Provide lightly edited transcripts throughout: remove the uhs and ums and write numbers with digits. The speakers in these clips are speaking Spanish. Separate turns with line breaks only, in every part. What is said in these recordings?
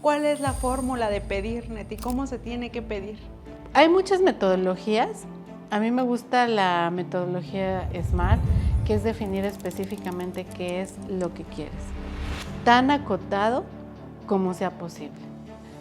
¿Cuál es la fórmula de pedir, Neti? ¿Cómo se tiene que pedir?
Hay muchas metodologías. A mí me gusta la metodología SMART, que es definir específicamente qué es lo que quieres, tan acotado como sea posible.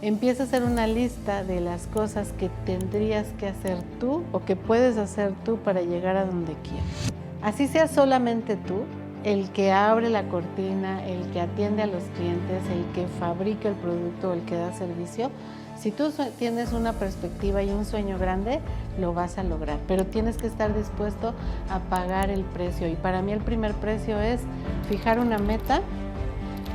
Empieza a hacer una lista de las cosas que tendrías que hacer tú o que puedes hacer tú para llegar a donde quieres. Así sea solamente tú, el que abre la cortina, el que atiende a los clientes, el que fabrica el producto, el que da servicio. Si tú tienes una perspectiva y un sueño grande, lo vas a lograr, pero tienes que estar dispuesto a pagar el precio. Y para mí el primer precio es fijar una meta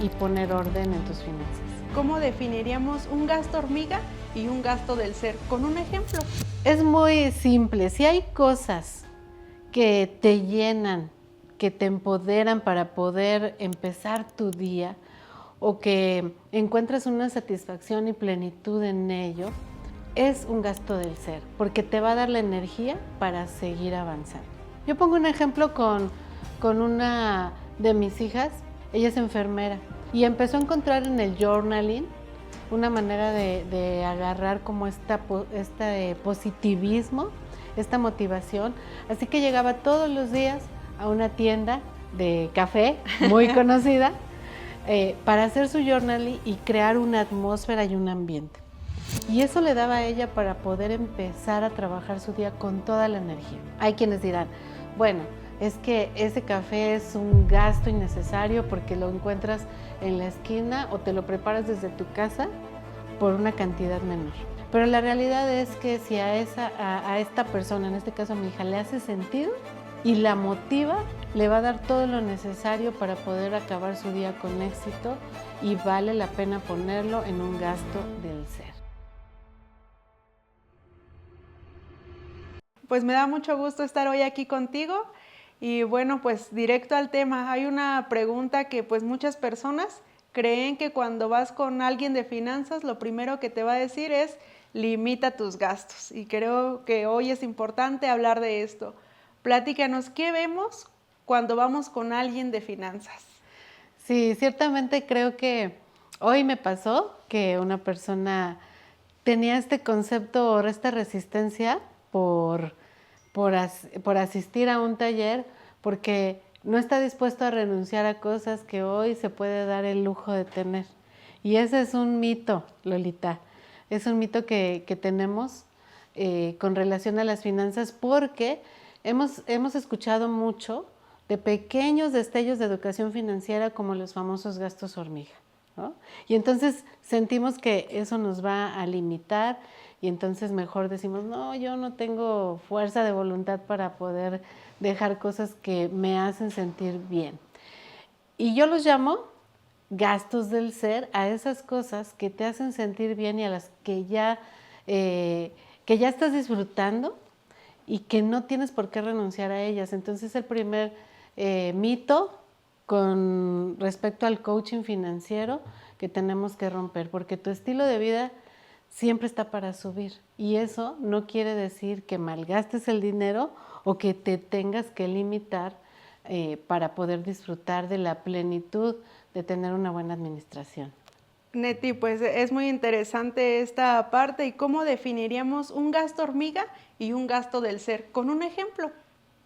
y poner orden en tus finanzas.
¿Cómo definiríamos un gasto hormiga y un gasto del ser? Con un ejemplo.
Es muy simple. Si hay cosas que te llenan, que te empoderan para poder empezar tu día o que encuentras una satisfacción y plenitud en ello, es un gasto del ser, porque te va a dar la energía para seguir avanzando. Yo pongo un ejemplo con una de mis hijas. Ella es enfermera y empezó a encontrar en el journaling una manera de agarrar como este positivismo, esta motivación. Así que llegaba todos los días a una tienda de café muy conocida para hacer su journaling y crear una atmósfera y un ambiente. Y eso le daba a ella para poder empezar a trabajar su día con toda la energía. Hay quienes dirán, bueno, es que ese café es un gasto innecesario porque lo encuentras en la esquina o te lo preparas desde tu casa por una cantidad menor. Pero la realidad es que si a esta persona, en este caso a mi hija, le hace sentido y la motiva, le va a dar todo lo necesario para poder acabar su día con éxito y vale la pena ponerlo en un gasto del ser.
Pues me da mucho gusto estar hoy aquí contigo y bueno, pues directo al tema. Hay una pregunta que pues muchas personas creen que cuando vas con alguien de finanzas, lo primero que te va a decir es limita tus gastos y creo que hoy es importante hablar de esto. Platícanos, ¿qué vemos cuando vamos con alguien de finanzas?
Sí, ciertamente creo que hoy me pasó que una persona tenía este concepto o esta resistencia por asistir a un taller, porque no está dispuesto a renunciar a cosas que hoy se puede dar el lujo de tener. Y ese es un mito, Lolita. Es un mito que tenemos con relación a las finanzas, porque hemos escuchado mucho de pequeños destellos de educación financiera como los famosos gastos hormiga, ¿no? Y entonces sentimos que eso nos va a limitar y entonces mejor decimos, no, yo no tengo fuerza de voluntad para poder dejar cosas que me hacen sentir bien. Y yo los llamo gastos del ser a esas cosas que te hacen sentir bien y a las que ya estás disfrutando y que no tienes por qué renunciar a ellas. Entonces el primer mito con respecto al coaching financiero que tenemos que romper, porque tu estilo de vida siempre está para subir y eso no quiere decir que malgastes el dinero o que te tengas que limitar para poder disfrutar de la plenitud de tener una buena administración.
Neti, pues es muy interesante esta parte y cómo definiríamos un gasto hormiga y un gasto del ser, con un ejemplo.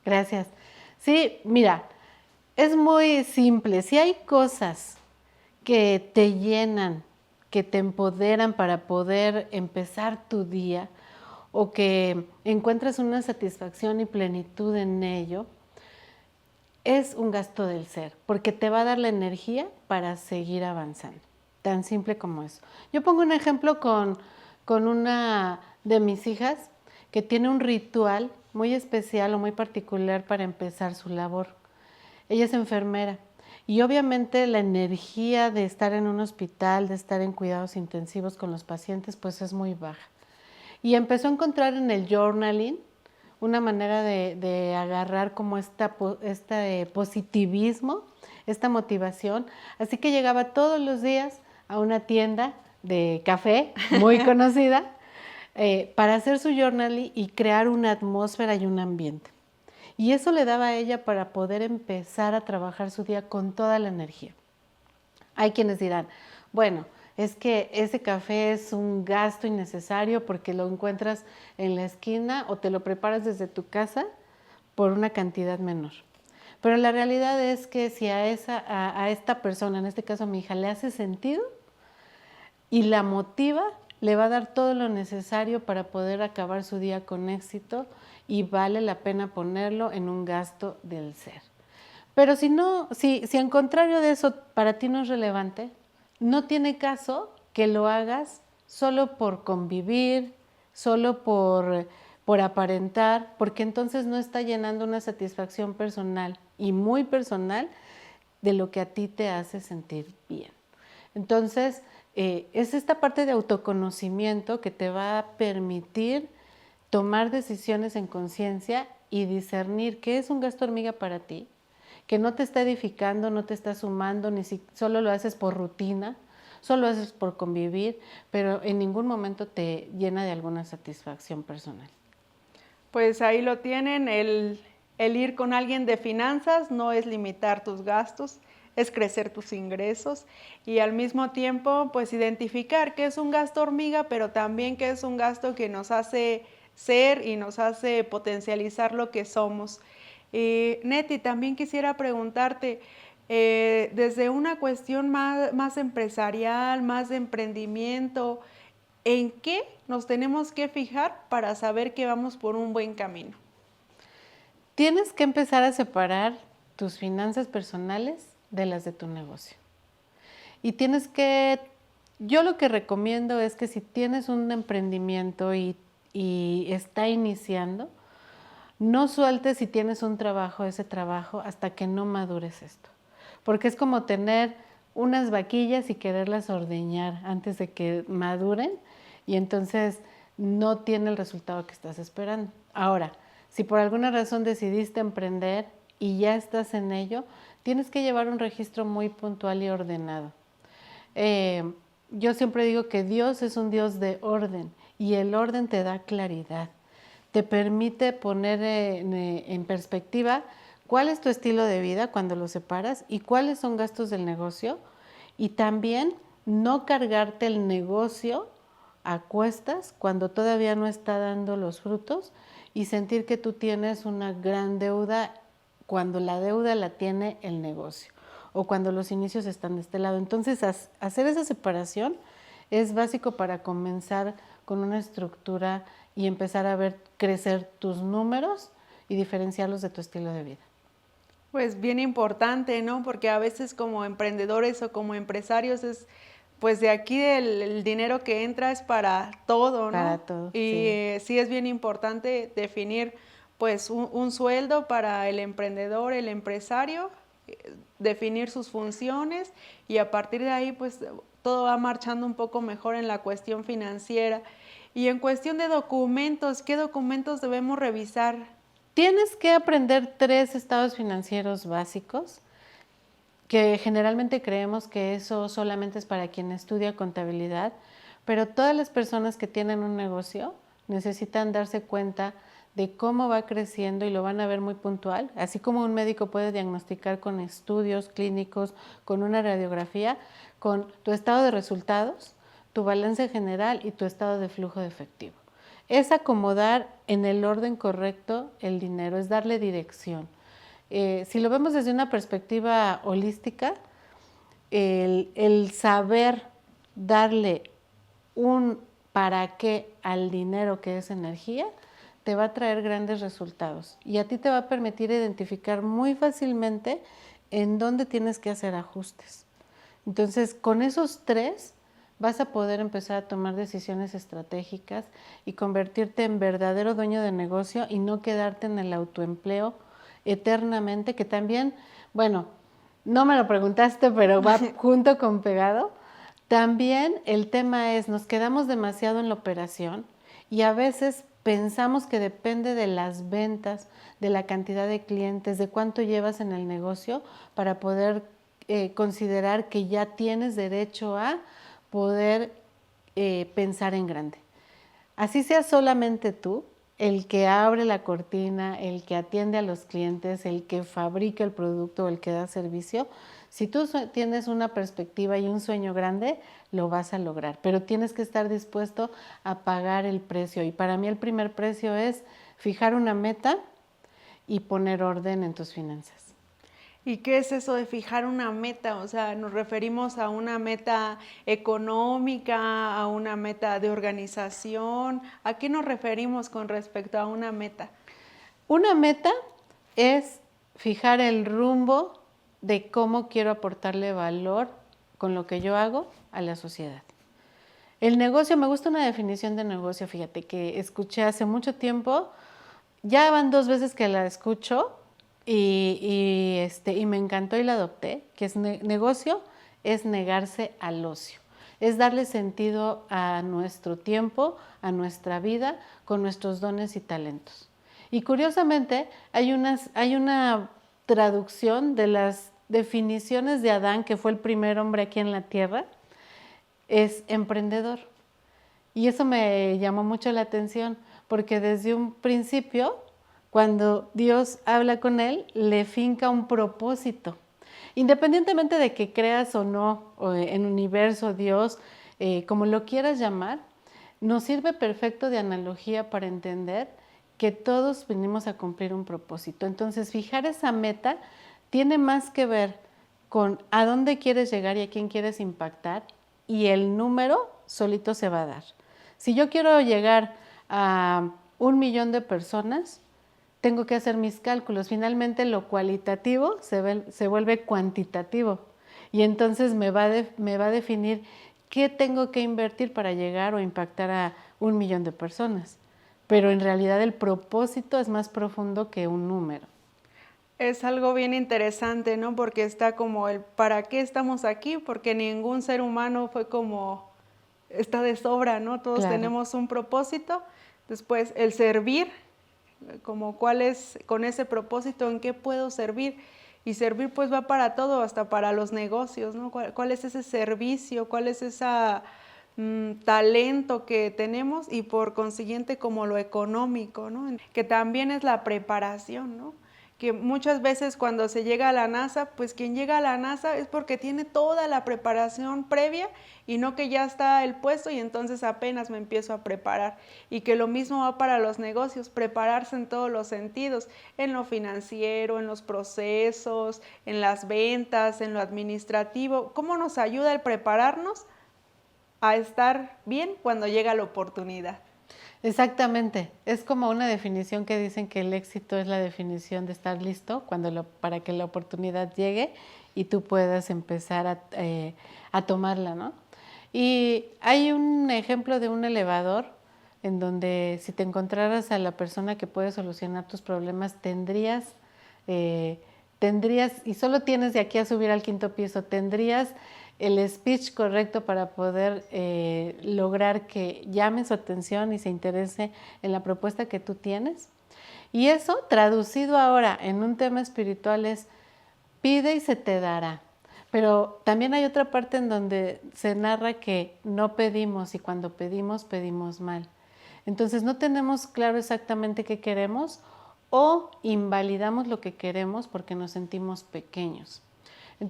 Gracias. Sí, mira, es muy simple. Si hay cosas que te llenan, que te empoderan para poder empezar tu día o que encuentras una satisfacción y plenitud en ello, es un gasto del ser, porque te va a dar la energía para seguir avanzando. Tan simple como eso. Yo pongo un ejemplo con una de mis hijas que tiene un ritual muy especial o muy particular para empezar su labor. Ella es enfermera y obviamente la energía de estar en un hospital, de estar en cuidados intensivos con los pacientes, pues es muy baja. Y empezó a encontrar en el journaling una manera de agarrar como este positivismo, esta motivación. Así que llegaba todos los días a una tienda de café muy conocida para hacer su journaling y crear una atmósfera y un ambiente. Y eso le daba a ella para poder empezar a trabajar su día con toda la energía. Hay quienes dirán, bueno, es que ese café es un gasto innecesario porque lo encuentras en la esquina o te lo preparas desde tu casa por una cantidad menor. Pero la realidad es que si a esta persona, en este caso a mi hija, le hace sentido y la motiva, le va a dar todo lo necesario para poder acabar su día con éxito y vale la pena ponerlo en un gasto del ser. Pero si no, si en contrario de eso para ti no es relevante, no tiene caso que lo hagas solo por convivir, solo por aparentar, porque entonces no está llenando una satisfacción personal y muy personal de lo que a ti te hace sentir bien. Entonces, es esta parte de autoconocimiento que te va a permitir tomar decisiones en conciencia y discernir qué es un gasto hormiga para ti, que no te está edificando, no te está sumando, ni si solo lo haces por rutina, solo lo haces por convivir, pero en ningún momento te llena de alguna satisfacción personal.
Pues ahí lo tienen, el ir con alguien de finanzas no es limitar tus gastos, es crecer tus ingresos y al mismo tiempo pues identificar qué es un gasto hormiga, pero también qué es un gasto que nos hace ser y nos hace potencializar lo que somos. Neti, también quisiera preguntarte, desde una cuestión más empresarial, más de emprendimiento, ¿en qué nos tenemos que fijar para saber que vamos por un buen camino?
Tienes que empezar a separar tus finanzas personales de las de tu negocio. Y yo lo que recomiendo es que si tienes un emprendimiento y está iniciando, no sueltes si tienes un trabajo, ese trabajo, hasta que no madures esto. Porque es como tener unas vaquillas y quererlas ordeñar antes de que maduren y entonces no tiene el resultado que estás esperando. Ahora, si por alguna razón decidiste emprender y ya estás en ello, tienes que llevar un registro muy puntual y ordenado. Yo siempre digo que Dios es un Dios de orden y el orden te da claridad, te permite poner en perspectiva cuál es tu estilo de vida cuando lo separas y cuáles son gastos del negocio y también no cargarte el negocio a cuestas cuando todavía no está dando los frutos y sentir que tú tienes una gran deuda cuando la deuda la tiene el negocio o cuando los inicios están de este lado. Entonces, hacer esa separación es básico para comenzar con una estructura y empezar a ver crecer tus números y diferenciarlos de tu estilo de vida.
Pues bien importante, ¿no? Porque a veces como emprendedores o como empresarios es, pues de aquí el dinero que entra es para todo, ¿no?
Para todo,
Y
sí.
sí es bien importante definir pues un sueldo para el emprendedor, el empresario, definir sus funciones y a partir de ahí pues todo va marchando un poco mejor en la cuestión financiera. Y en cuestión de documentos, ¿qué documentos debemos revisar?
Tienes que aprender 3 estados financieros básicos, que generalmente creemos que eso solamente es para quien estudia contabilidad, pero todas las personas que tienen un negocio necesitan darse cuenta de cómo va creciendo y lo van a ver muy puntual, así como un médico puede diagnosticar con estudios clínicos, con una radiografía, con tu estado de resultados, tu balance general y tu estado de flujo de efectivo. Es acomodar en el orden correcto el dinero, es darle dirección. Si lo vemos desde una perspectiva holística, el saber darle un para qué al dinero que es energía, te va a traer grandes resultados y a ti te va a permitir identificar muy fácilmente en dónde tienes que hacer ajustes. Entonces, con esos 3 vas a poder empezar a tomar decisiones estratégicas y convertirte en verdadero dueño de negocio y no quedarte en el autoempleo eternamente, que también, bueno, no me lo preguntaste, pero va junto con pegado. También el tema es, nos quedamos demasiado en la operación y a veces pensamos que depende de las ventas, de la cantidad de clientes, de cuánto llevas en el negocio para poder considerar que ya tienes derecho a poder pensar en grande. Así sea solamente tú, el que abre la cortina, el que atiende a los clientes, el que fabrica el producto, el que da servicio. Si tú tienes una perspectiva y un sueño grande, lo vas a lograr, pero tienes que estar dispuesto a pagar el precio. Y para mí el primer precio es fijar una meta y poner orden en tus finanzas.
¿Y qué es eso de fijar una meta? O sea, ¿nos referimos a una meta económica, a una meta de organización? ¿A qué nos referimos con respecto a una meta?
Una meta es fijar el rumbo de cómo quiero aportarle valor con lo que yo hago a la sociedad. El negocio, me gusta una definición de negocio, fíjate, que escuché hace mucho tiempo, ya van 2 veces que la escucho y me encantó y la adopté, que es negocio es negarse al ocio, es darle sentido a nuestro tiempo, a nuestra vida, con nuestros dones y talentos. Y curiosamente hay una traducción de las definiciones de Adán, que fue el primer hombre aquí en la tierra, es emprendedor. Y eso me llamó mucho la atención, porque desde un principio, cuando Dios habla con él, le finca un propósito. Independientemente de que creas o no en universo, Dios, como lo quieras llamar, nos sirve perfecto de analogía para entender que todos venimos a cumplir un propósito. Entonces, fijar esa meta tiene más que ver con a dónde quieres llegar y a quién quieres impactar, y el número solito se va a dar. Si yo quiero llegar a 1 millón de personas, tengo que hacer mis cálculos. Finalmente lo cualitativo se vuelve cuantitativo, y entonces me va a definir qué tengo que invertir para llegar o impactar a 1 millón de personas. Pero en realidad el propósito es más profundo que un número.
Es algo bien interesante, ¿no? Porque está como el ¿para qué estamos aquí? Porque ningún ser humano fue como está de sobra, ¿no? Todos
Claro.
tenemos un propósito. Después el servir, como cuál es con ese propósito, en qué puedo servir. Y servir pues va para todo, hasta para los negocios, ¿no? ¿Cuál es ese servicio? ¿Cuál es ese talento que tenemos? Y por consiguiente como lo económico, ¿no? Que también es la preparación, ¿no? Que muchas veces cuando se llega a la NASA, pues quien llega a la NASA es porque tiene toda la preparación previa y no que ya está el puesto y entonces apenas me empiezo a preparar. Y que lo mismo va para los negocios, prepararse en todos los sentidos, en lo financiero, en los procesos, en las ventas, en lo administrativo. ¿Cómo nos ayuda el prepararnos a estar bien cuando llega la oportunidad?
Exactamente, es como una definición que dicen que el éxito es la definición de estar listo para que la oportunidad llegue y tú puedas empezar a tomarla, ¿no? Y hay un ejemplo de un elevador en donde si te encontraras a la persona que puede solucionar tus problemas, tendrías, y solo tienes de aquí a subir al 5.º piso, tendrías el speech correcto para poder lograr que llame su atención y se interese en la propuesta que tú tienes. Y eso, traducido ahora en un tema espiritual, es pide y se te dará. Pero también hay otra parte en donde se narra que no pedimos, y cuando pedimos, pedimos mal. Entonces no tenemos claro exactamente qué queremos, o invalidamos lo que queremos porque nos sentimos pequeños.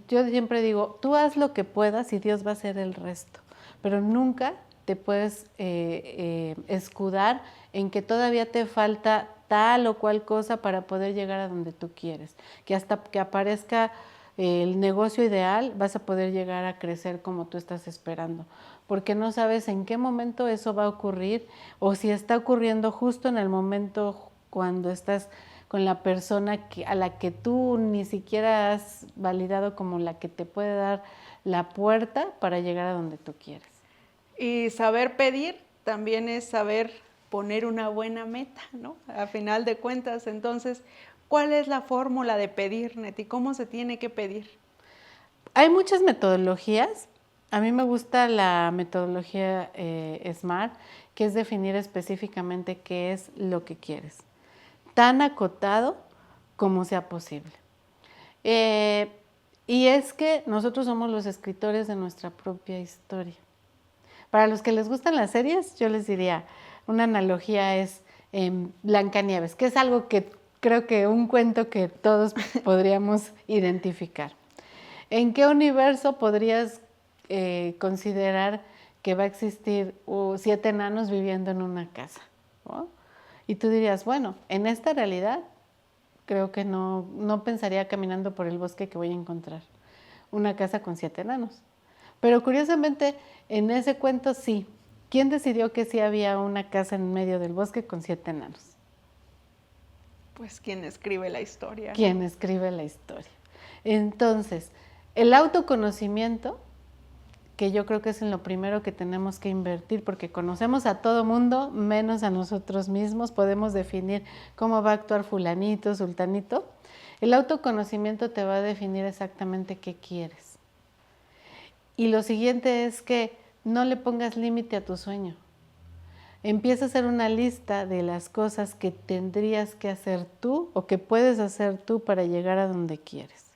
Yo siempre digo, tú haz lo que puedas y Dios va a hacer el resto, pero nunca te puedes escudar en que todavía te falta tal o cual cosa para poder llegar a donde tú quieres, que hasta que aparezca el negocio ideal vas a poder llegar a crecer como tú estás esperando, porque no sabes en qué momento eso va a ocurrir, o si está ocurriendo justo en el momento cuando estás con la persona a la que tú ni siquiera has validado como la que te puede dar la puerta para llegar a donde tú quieres.
Y saber pedir también es saber poner una buena meta, ¿no? A final de cuentas, entonces, ¿cuál es la fórmula de pedir, Neti? ¿Cómo se tiene que pedir?
Hay muchas metodologías. A mí me gusta la metodología SMART, que es definir específicamente qué es lo que quieres, tan acotado como sea posible. Y es que nosotros somos los escritores de nuestra propia historia. Para los que les gustan las series, yo les diría, una analogía es en Blancanieves, que es algo que creo que un cuento que todos podríamos identificar. ¿En qué universo podrías considerar que va a existir 7 enanos viviendo en una casa? ¿No? Y tú dirías, bueno, en esta realidad creo que no pensaría caminando por el bosque que voy a encontrar una casa con 7 enanos. Pero curiosamente, en ese cuento sí. ¿Quién decidió que sí había una casa en medio del bosque con 7 enanos?
Pues quien escribe la historia, ¿no?
Quien escribe la historia. Entonces, el autoconocimiento, que yo creo que es en lo primero que tenemos que invertir, porque conocemos a todo mundo, menos a nosotros mismos, podemos definir cómo va a actuar fulanito, sultanito. El autoconocimiento te va a definir exactamente qué quieres. Y lo siguiente es que no le pongas límite a tu sueño. Empieza a hacer una lista de las cosas que tendrías que hacer tú o que puedes hacer tú para llegar a donde quieres.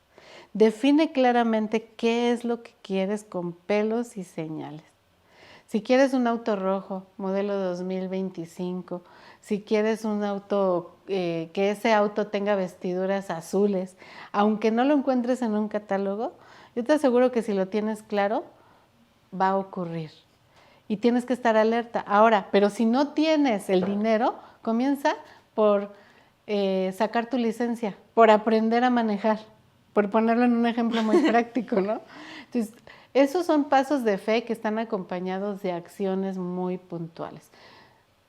Define claramente qué es lo que quieres con pelos y señales. Si quieres un auto rojo, modelo 2025, si quieres un auto, que ese auto tenga vestiduras azules, aunque no lo encuentres en un catálogo, yo te aseguro que si lo tienes claro, va a ocurrir. Y tienes que estar alerta. Ahora, pero si no tienes el dinero, comienza por sacar tu licencia, por aprender a manejar, por ponerlo en un ejemplo muy práctico, ¿no? Entonces, esos son pasos de fe que están acompañados de acciones muy puntuales.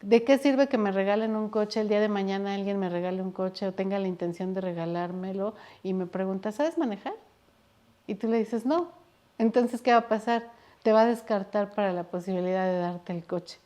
¿De qué sirve que me regalen un coche el día de mañana alguien me regale un coche o tenga la intención de regalármelo y me pregunta, ¿sabes manejar? Y tú le dices, no. Entonces, ¿qué va a pasar? Te va a descartar para la posibilidad de darte el coche,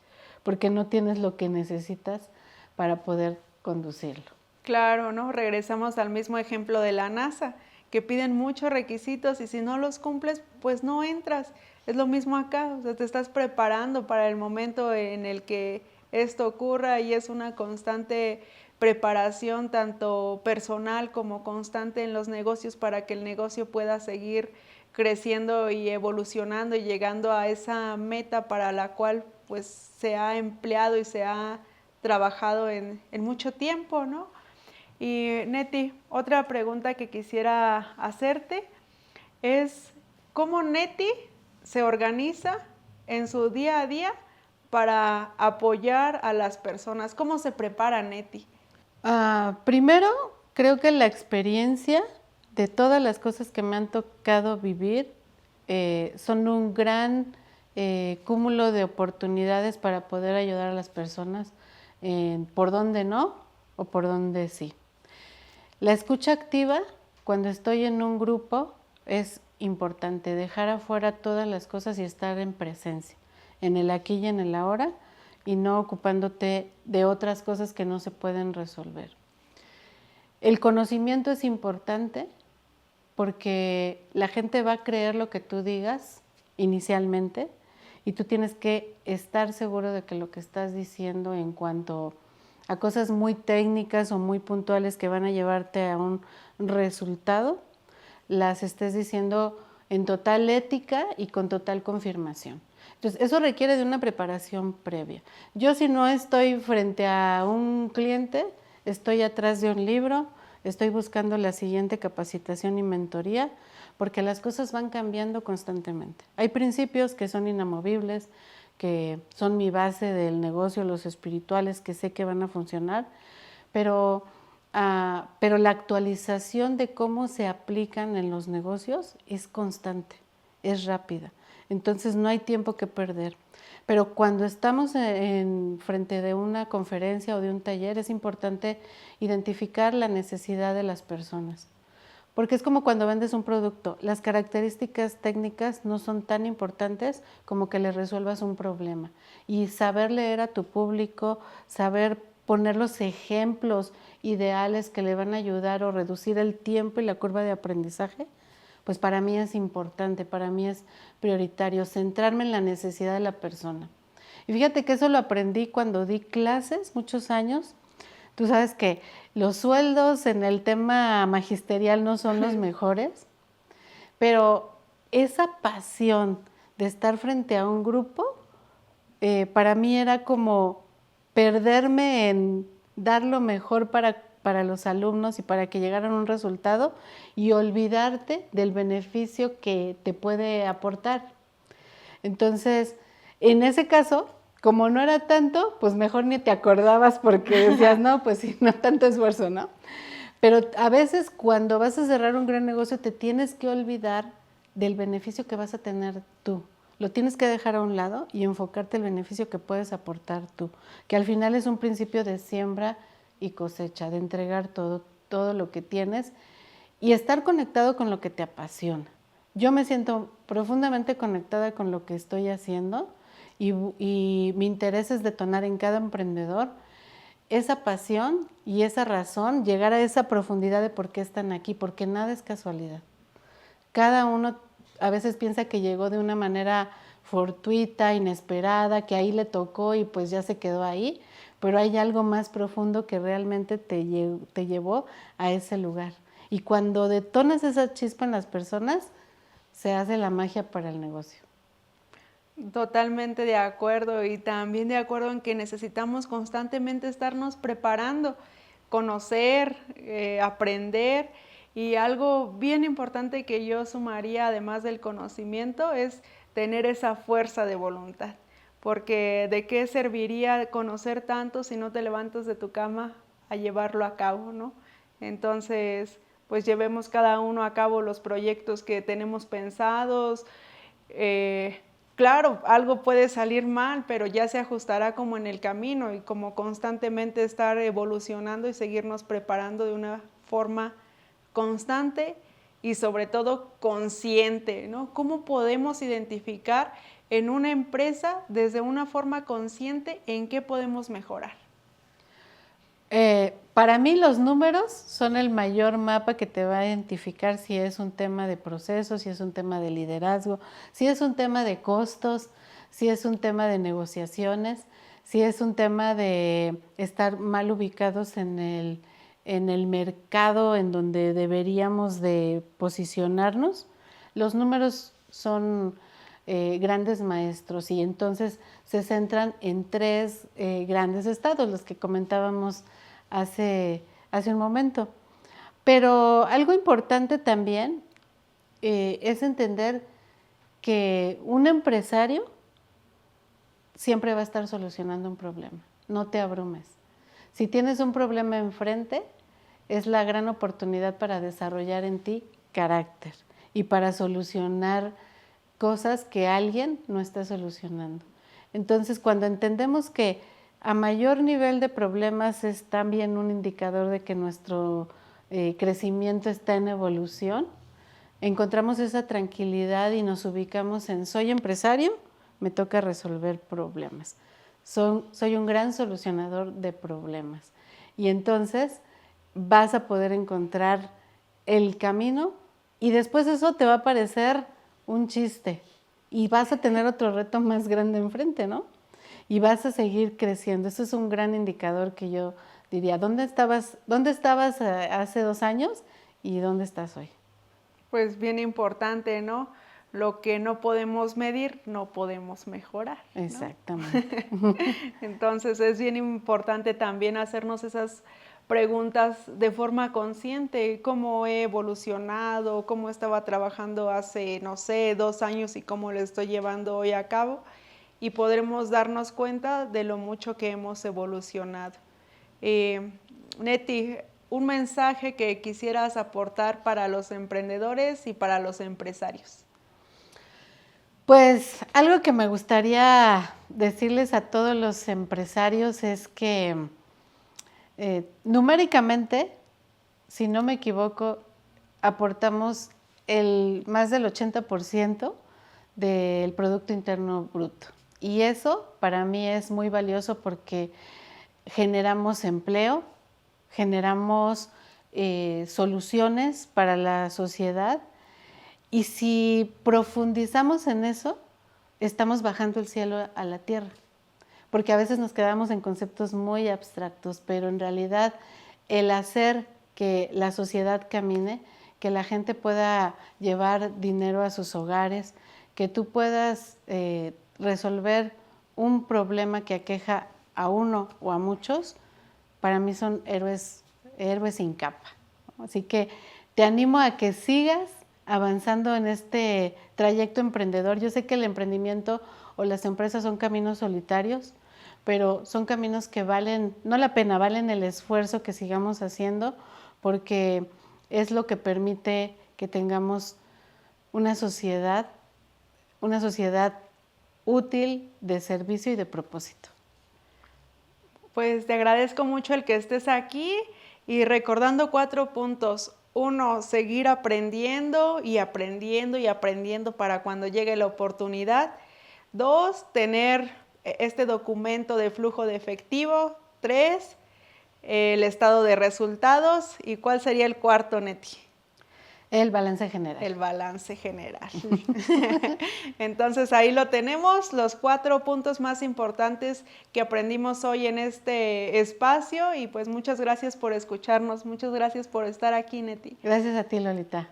porque no tienes lo que necesitas para poder conducirlo.
Claro, ¿no? Regresamos al mismo ejemplo de la NASA, que piden muchos requisitos y si no los cumples, pues no entras. Es lo mismo acá, o sea, te estás preparando para el momento en el que esto ocurra y es una constante preparación tanto personal como constante en los negocios para que el negocio pueda seguir creciendo y evolucionando y llegando a esa meta para la cual pues se ha empleado y se ha trabajado en mucho tiempo, ¿no? Y Neti, otra pregunta que quisiera hacerte es, ¿cómo Neti se organiza en su día a día para apoyar a las personas? ¿Cómo se prepara Neti?
Primero, creo que la experiencia de todas las cosas que me han tocado vivir son un gran cúmulo de oportunidades para poder ayudar a las personas por donde no o por donde sí. La escucha activa, cuando estoy en un grupo, es importante dejar afuera todas las cosas y estar en presencia, en el aquí y en el ahora, y no ocupándote de otras cosas que no se pueden resolver. El conocimiento es importante porque la gente va a creer lo que tú digas inicialmente y tú tienes que estar seguro de que lo que estás diciendo en cuanto a cosas muy técnicas o muy puntuales que van a llevarte a un resultado, las estés diciendo en total ética y con total confirmación. Entonces, eso requiere de una preparación previa. Yo si no estoy frente a un cliente, estoy atrás de un libro, estoy buscando la siguiente capacitación y mentoría, porque las cosas van cambiando constantemente. Hay principios que son inamovibles, que son mi base del negocio, los espirituales, que sé que van a funcionar, pero la actualización de cómo se aplican en los negocios es constante, es rápida. Entonces no hay tiempo que perder. Pero cuando estamos frente de una conferencia o de un taller, es importante identificar la necesidad de las personas. Porque es como cuando vendes un producto, las características técnicas no son tan importantes como que le resuelvas un problema. Y saber leer a tu público, saber poner los ejemplos ideales que le van a ayudar o reducir el tiempo y la curva de aprendizaje, pues para mí es importante, para mí es prioritario centrarme en la necesidad de la persona. Y fíjate que eso lo aprendí cuando di clases muchos años. Tú sabes que los sueldos en el tema magisterial no son los mejores, pero esa pasión de estar frente a un grupo, para mí era como perderme en dar lo mejor para los alumnos y para que llegaran a un resultado y olvidarte del beneficio que te puede aportar. Entonces, en ese caso, como no era tanto, pues mejor ni te acordabas porque decías, no, pues sí, no tanto esfuerzo, ¿no? Pero a veces cuando vas a cerrar un gran negocio te tienes que olvidar del beneficio que vas a tener tú. Lo tienes que dejar a un lado y enfocarte en el beneficio que puedes aportar tú, que al final es un principio de siembra y cosecha, de entregar todo lo que tienes y estar conectado con lo que te apasiona. Yo me siento profundamente conectada con lo que estoy haciendo y mi interés es detonar en cada emprendedor esa pasión y esa razón, llegar a esa profundidad de por qué están aquí, porque nada es casualidad. Cada uno a veces piensa que llegó de una manera fortuita, inesperada, que ahí le tocó y pues ya se quedó ahí, pero hay algo más profundo que realmente te llevó a ese lugar. Y cuando detonas esa chispa en las personas, se hace la magia para el negocio.
Totalmente de acuerdo y también de acuerdo en que necesitamos constantemente estarnos preparando, conocer, aprender y algo bien importante que yo sumaría además del conocimiento es tener esa fuerza de voluntad, porque ¿de qué serviría conocer tanto si no te levantas de tu cama a llevarlo a cabo, ¿no? Entonces, pues llevemos cada uno a cabo los proyectos que tenemos pensados. Claro, algo puede salir mal, pero ya se ajustará como en el camino y como constantemente estar evolucionando y seguirnos preparando de una forma constante y sobre todo consciente, ¿no? ¿Cómo podemos identificar en una empresa desde una forma consciente en qué podemos mejorar?
Para mí los números son el mayor mapa que te va a identificar si es un tema de proceso, si es un tema de liderazgo, si es un tema de costos, si es un tema de negociaciones, si es un tema de estar mal ubicados en el mercado en donde deberíamos de posicionarnos. Los números son grandes maestros y entonces se centran en tres grandes estados, los que comentábamos hace un momento. Pero algo importante también es entender que un empresario siempre va a estar solucionando un problema. No te abrumes. Si tienes un problema enfrente, es la gran oportunidad para desarrollar en ti carácter y para solucionar cosas que alguien no está solucionando. Entonces, cuando entendemos que a mayor nivel de problemas es también un indicador de que nuestro crecimiento está en evolución, encontramos esa tranquilidad y nos ubicamos en soy empresario, me toca resolver problemas. Soy un gran solucionador de problemas. Y entonces vas a poder encontrar el camino y después eso te va a parecer un chiste y vas a tener otro reto más grande enfrente, ¿no? Y vas a seguir creciendo. Eso es un gran indicador que yo diría, ¿dónde estabas hace 2 años y dónde estás hoy?
Pues bien importante, ¿no? Lo que no podemos medir, no podemos mejorar, ¿no?
Exactamente.
Entonces es bien importante también hacernos esas preguntas de forma consciente, cómo he evolucionado, cómo estaba trabajando hace, no sé, 2 años y cómo lo estoy llevando hoy a cabo, y podremos darnos cuenta de lo mucho que hemos evolucionado. Neti, un mensaje que quisieras aportar para los emprendedores y para los empresarios.
Pues algo que me gustaría decirles a todos los empresarios es que numéricamente, si no me equivoco, aportamos más del 80% del Producto Interno Bruto. Y eso para mí es muy valioso porque generamos empleo, generamos soluciones para la sociedad y si profundizamos en eso, estamos bajando el cielo a la tierra, porque a veces nos quedamos en conceptos muy abstractos, pero en realidad el hacer que la sociedad camine, que la gente pueda llevar dinero a sus hogares, que tú puedas resolver un problema que aqueja a uno o a muchos, para mí son héroes sin capa. Así que te animo a que sigas avanzando en este trayecto emprendedor. Yo sé que el emprendimiento o las empresas son caminos solitarios, pero son caminos que valen, no la pena, valen el esfuerzo que sigamos haciendo, porque es lo que permite que tengamos una sociedad útil, de servicio y de propósito.
Pues te agradezco mucho el que estés aquí y recordando 4 puntos. 1, seguir aprendiendo y aprendiendo y aprendiendo para cuando llegue la oportunidad. 2, tener este documento de flujo de efectivo. 3, el estado de resultados. ¿Y cuál sería el cuarto, Neti?
El balance general.
El balance general. Entonces ahí lo tenemos, los 4 puntos más importantes que aprendimos hoy en este espacio y pues muchas gracias por escucharnos, muchas gracias por estar aquí, Neti.
Gracias a ti, Lolita.